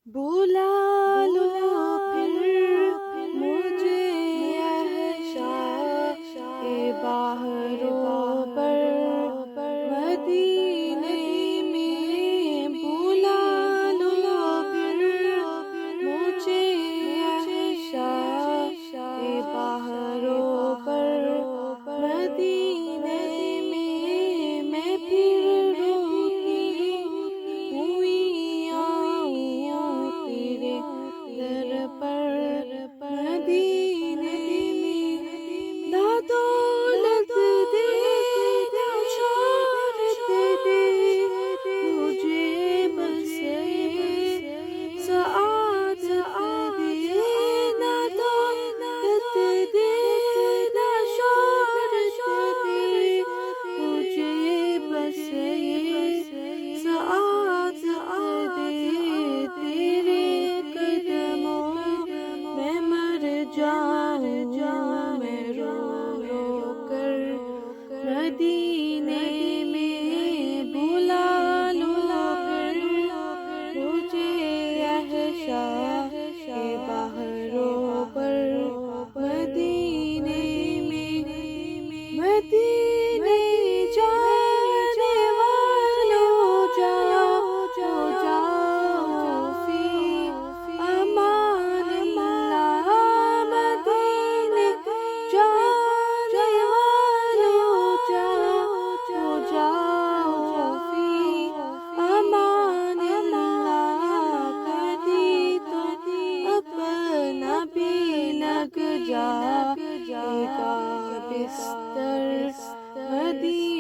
بلا لو پھر مجھے عشاء باہروں پر مدینے میں، بلا لو پھر مجھے عشاء باہروں پر مدینے میں، میں پھر روتی ہوئی آؤں تیرے در پر مدینے میں، نہ دولت دے نہ شہرت دے مجھے، بس سعادت دے، نہ دولت دے نہ شہرت دے مجھے، بس سعادت دے، تیرے قدموں میں مر جاؤں میں رو رو کر مدینے میں، بلا لو پھر مجھے عشاء باہروں پر مدینے میں، مدینے جانے والوں جاؤ فی امان اللہ، مدینے جانے والوں جاؤ فی امان اللہ، کبھی تو اپنا بھی لگ جائے گا بستر مدینے